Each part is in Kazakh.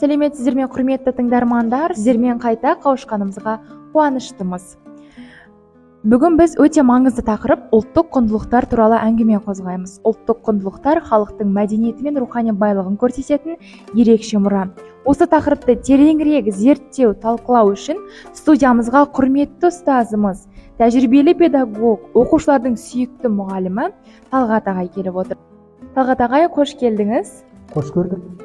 Сәлеметсіздер ме, құрметті тыңдармандар, сіздермен қайта қауышқанымызға қуаныштымыз. Бүгін біз өте маңызды тақырып ұлттық құндылықтар туралы әңгіме қозғаймыз. Ұлттық құндылықтар халықтың мәдениеті мен рухани байлығын көрсететін ерекше мұра. Осы тақырыпты тереңірек зерттеу, талқылау үшін студиямызға құрметті ұстазымыз, тәжірибелі педагог, оқушылардың сүйікті мұғалімі Талғат ағай келіп отыр. Талғат ағай, қош келдіңіз. Қош көрдік.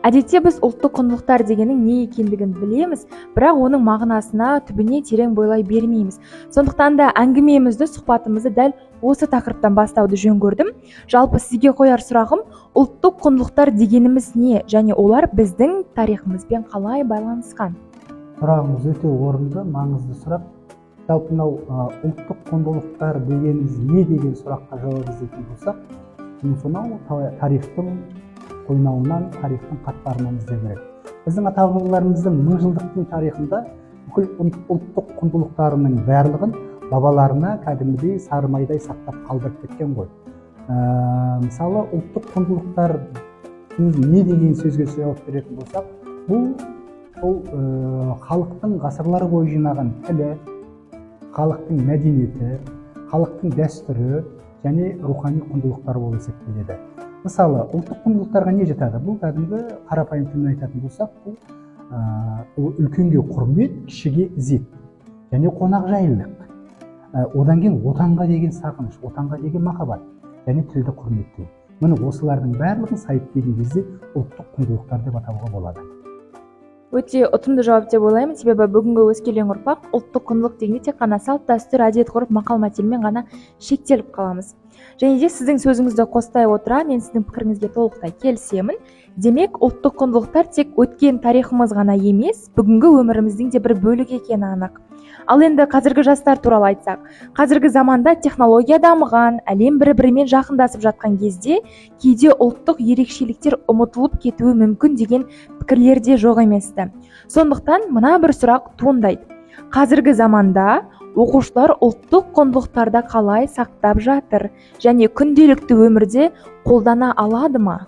Әдетте біз ұлттық құндылықтар дегеннің не екендігін білеміз, бірақ оның мағынасына түбіне терең бойлай бермейміз. Сондықтан да әңгімемізді, сұхбатымызды дәл осы тақырыптан бастауды жөн көрдім. Жалпы сізге қояр сұрағым, ұлттық құндылықтар дегеніміз не, және олар біздің тарихымызбен қалай байланысқан? Сұрағыңыз өте орынды, маңызды сұрақ. Жалпы мынау ұлттық құндылықтар дегеніміз не деген сұраққа жауап іздейтін болсақ, сонау тарихтың қойнауынан, тарихтың қатпарынан іздеу керек. Біздің ата-бабаларымыздың мыңжылдықтың тарихында бүкіл ұлттық құндылықтарының барлығын бабаларына кәдімгідей сарымайдай сақтап қалдырып кеткен ғой. Мысалы, ұлттық құндылықтар не деген сөзге жауап беретін болсақ, бұл халықтың ғасырлар бойы жинаған тілі, халықтың мәдениеті, халықтың дәстүрі және рухани құндылықтар болып есептеледі. Мысалы, ұлттық құндылықтарға не жатады? Бұл кәдімгі қарапайым тілмен айтатын болсақ, бұл үлкенге құрмет, кішіге ізет және қонақжайлылық. Одан кейін отанға деген сағыныш, отанға деген махаббат және тілді құрметтеу. Міне осылардың барлығын сайып келген кезде ұлттық құндылықтар деп атауға болады. Өте ұтымды жауап деп ойлаймын, себебі бүгінгі өскелең ұрпақ ұлттық құндылық дегенде тек қана салт дәстүр, әдет ғұрып, мақал-мәтелмен ғана шектеліп қаламыз. Және де сіздің сөзіңізді қостай отыра, мен сіздің пікіріңізге толықтай келісемін. Демек, ұлттық құндылықтар тек өткен тарихымыз ғана емес, бүгінгі өміріміздің де бір бөлігі екені анық. Ал енді қазіргі жастар туралы айтсақ, қазіргі заманда технология дамыған, әлем бір-бірімен жақындасып жатқан кезде кейде ұлттық ерекшеліктер ұмытылып кетуі мүмкін деген пікірлер де жоқ емес-ті. Сондықтан мына бір сұрақ туындайды. Қазіргі заманда оқушылар ұлттық құндылықтарды қалай сақтап жатыр және күнделікті өмірде қолдана алады ма?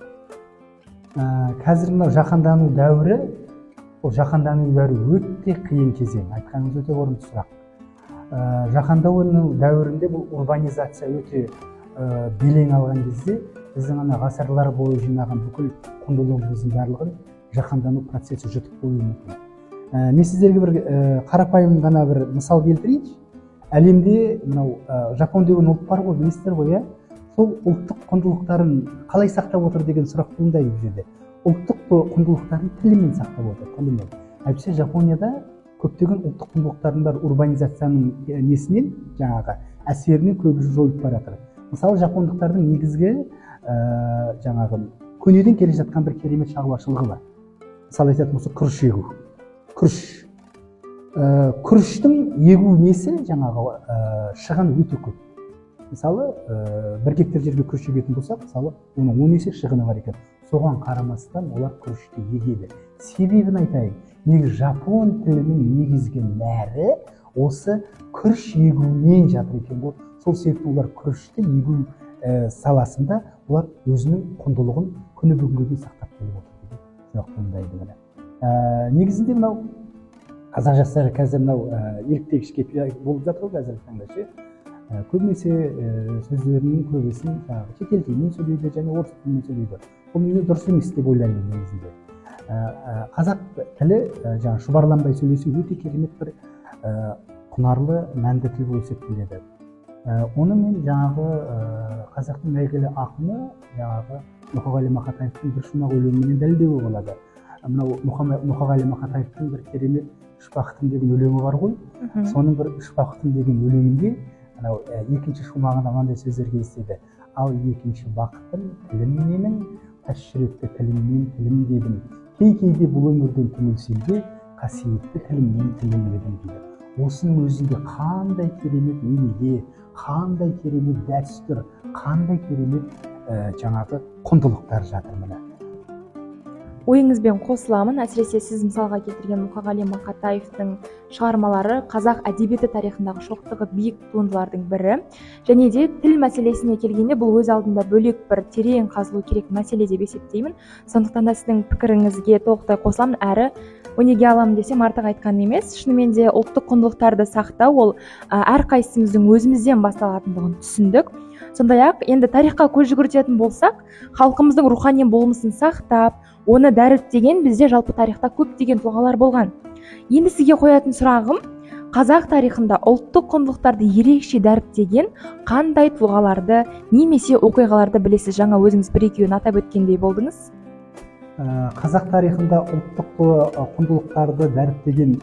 Қазір мынау жаһандану дәуірі, ол жаһандану дәуірі өте қиын кезең. Айтқаныңыз өте орынды сұрақ. Жаһандану дәуірінде бұл урбанизация өте белең алған кезде біздің ана ғасырлар бойы жинаған бүкіл құндылығымыздың барлығын жаһандану процесі жұтып қоюы мүмкін. Мен сіздерге бір қарапайым ғана бір мысал келтірейінші. Әлемде мынау Жапон деген ұлт бар ғой, білесіздер ғой, сол ұлттық құндылықтарын қалай сақтап отыр деген сұрақ туындайды бұл жерде. Ұлттық құндылықтарын тілімен сақтап отыр, тілімен. Әйтпесе Жапонияда көптеген ұлттық құндылықтардың бар урбанизацияның несінен, жаңағы әсерінен көбісі жойылып бара жатыр. Мысалы, жапондықтардың негізгі жаңағы көнеден келе жатқан бір керемет шаруашылығы бар. Мысалы айтатын болса, күріш егу. Күріштің егу несі жаңағы шығын өте көп. Мысалы, 1 гектар жерге күріш егетін болсақ, мысалы, оның 10 есе шығыны бар екен. Соған қарамастан олар күрішті егеді. Себебін айтайын, негізі жапон тілінің негізгі нәрі осы күріш егумен жатыр екен ғой. Сол себепті олар күрішті егу саласында олар өзінің құндылығын күні бүгінге дейін сақтап келіп отыр деген сұрақ туындайды. Негізінде мынау қазақ жастары қазір мынау еліктегішке болып жатыр ғой қазіргі таңда ше. Көбінесе сөздерінің көбісін шетел тілімен сөйлейді және орыс тілімен сөйлейді. Бұл негізі дұрыс емес деп ойлаймын негізінде. Қазақ тілі жаңа шұбарланбай сөйлесе өте керемет бір құнарлы, мәнді тіл болып есептеледі. Оны мен жаңағы қазақтың әйгілі ақыны жаңағы Мұқағали Мақатаевтың бір шумақ өлеңімен дәлелдеуге болады. Мынау Мұқағали Мақатаевтың бір керемет үш бақытым деген өлеңі бар ғой. Соның бір үш бақытым деген өлеңінде екінші шумағында мынандай сөздер кездеседі. Ал екінші бақытым тілім менің, тас жүректі тіліммен тілім дедім. Кейде бұл өмірден түңілсем, қасиетті тіліммен тілім дедім дейді. Осының өзінде қандай керемет өнеге, қандай керемет дәстүр, қандай керемет жаңағы құндылықтар жатыр міне. ойыңызбен қосыламын. Әсіресе сіз мысалға келтірген Мұқағали Мақатаевтың шығармалары қазақ әдебиеті тарихындағы шоқтығы биік туындылардың бірі. Және де тіл мәселесіне келгенде бұл өз алдында бөлек бір терең қазылу керек мәселе деп есептеймін. Сондықтан да сіздің пікіріңізге толықтай қосыламын, әрі өнеге аламын десем артық айтқан емес. Шынымен де ұлттық құндылықтарды сақтау ол әрқайсымыздың өзімізден басталатындығын түсіндік. Сондай-ақ енді тарихқа көз жүгіртетін болсақ, халқымыздың рухани болмысын сақтап, оны дәріптеген бізде жалпы тарихта көптеген тұлғалар болған. Енді сізге қоятын сұрағым, қазақ тарихында ұлттық құндылықтарды ерекше дәріптеген қандай тұлғаларды немесе оқиғаларды білесіз? Жаңа өзіңіз бір-екеуін атап өткендей болдыңыз. Қазақ тарихында ұлттық құндылықтарды дәріптеген,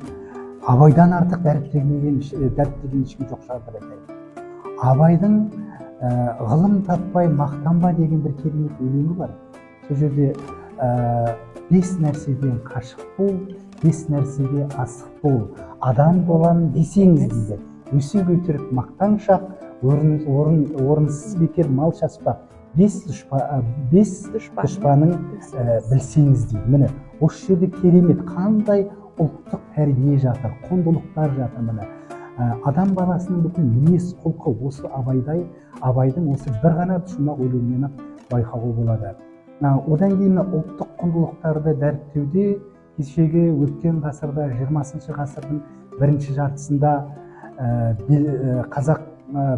Абайдан артық дәріптеген ешкім жоқ шығар деп айтайын. Абайдың ғылым таппай мақтанба деген бір керемет өлеңі бар. Сол жерде 5 нәрседен қашық бол, 5 нәрсеге асық бол, адам боламын десеңіз дейді. Өсек өтірік мақтаншақ, орынсыз бекер мал шаспақ, 5 дұшпаның білсеңіз дейді. Міне, осы жерде керемет қандай ұлттық тәрбие жатыр, құндылықтар жатыр. Міне, адам баласының бүкіл мінез құлқы осы Абайдың осы бір ғана шумақ өлеңінен байқауға болады. Одан кейін ұлттық құндылықтарды дәріптеуде кешегі өткен ғасырда 20 ғасырдың бірінші жартысында қазақ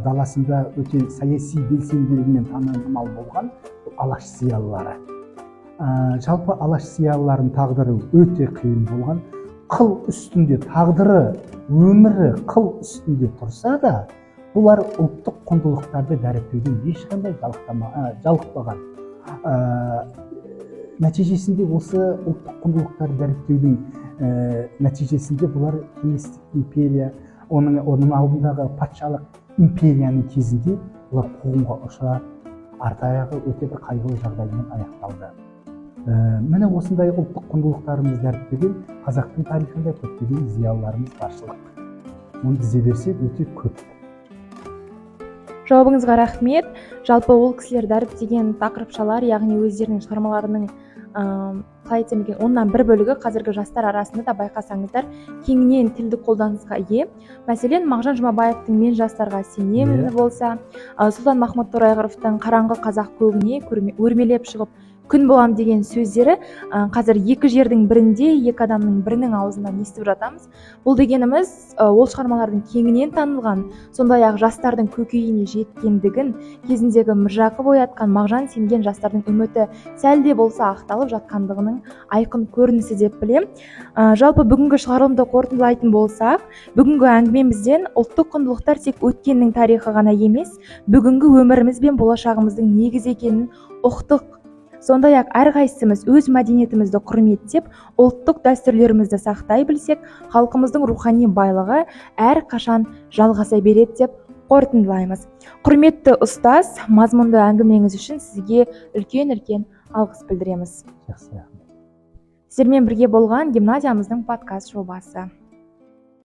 даласында өте саяси белсенділігімен танымал болған алаш зиялылары. Жалпы алаш зиялылардың тағдыры өте қиын болған. Қыл үстінде тағдыры, өмірі қыл үстінде тұрса да, бұлар ұлттық құндылықтарды дәріптеуден ешқандай жалықпаған. Нәтижесінде осы ұлттық құндылықтарды дәріптеудің нәтижесінде бұлар кеңестік империя, оның алдындағы патшалық империяның кезінде бұлар қуғынға ұшырап, арты аяғы өте бір қайғылы жағдаймен аяқталды. Міне осындай ұлттық құндылықтарымыз дәріптеген қазақтың тарихында көптеген зиялыларымыз баршылық. Оны тізе берсек өте көп. Жауабыңызға рахмет. Жалпы ол кісілер дәріптеген тақырыпшалар, яғни өздерінің шығармаларының қалай айтсам екен, оннан бір бөлігі қазіргі жастар арасында да байқасаңыздар кеңінен тілдік қолданысқа ие. Мәселен, Мағжан Жұмабаевтың «Мен жастарға сенемін» болса, Сұлтан Махмұт Торайғыровтың «Қараңғы қазақ көгіне өрмелеп шығып күн болам» деген сөздері қазір екі жердің бірінде, екі адамның бірінің аузынан естіп жатамыз. Бұл дегеніміз ол шығармалардың кеңінен танылған, сондай-ақ жастардың көкейіне жеткендігін, кезіндегі Міржақып оятқан, Мағжан сенген жастардың үміті сәл де болса ақталып жатқандығының айқын көрінісі деп білем. Жалпы бүгінгі шығарылымды қорытындылайтын болсақ, бүгінгі әңгімемізден ұлттық құндылықтар тек өткеннің тарихы ғана емес, бүгінгі өміріміз бен болашағымыздың негізі екенін ұқтық. Сондай-ақ әрқайсымыз өз мәдениетімізді құрметтеп, ұлттық дәстүрлерімізді сақтай білсек, халқымыздың рухани байлығы әрқашан жалғаса береді деп қорытындылаймыз. Құрметті ұстаз, мазмұнды әңгімеңіз үшін сізге үлкен алғыс білдіреміз. Жақсы. Сіздермен бірге болған гимназиямыздың подкаст жобасы.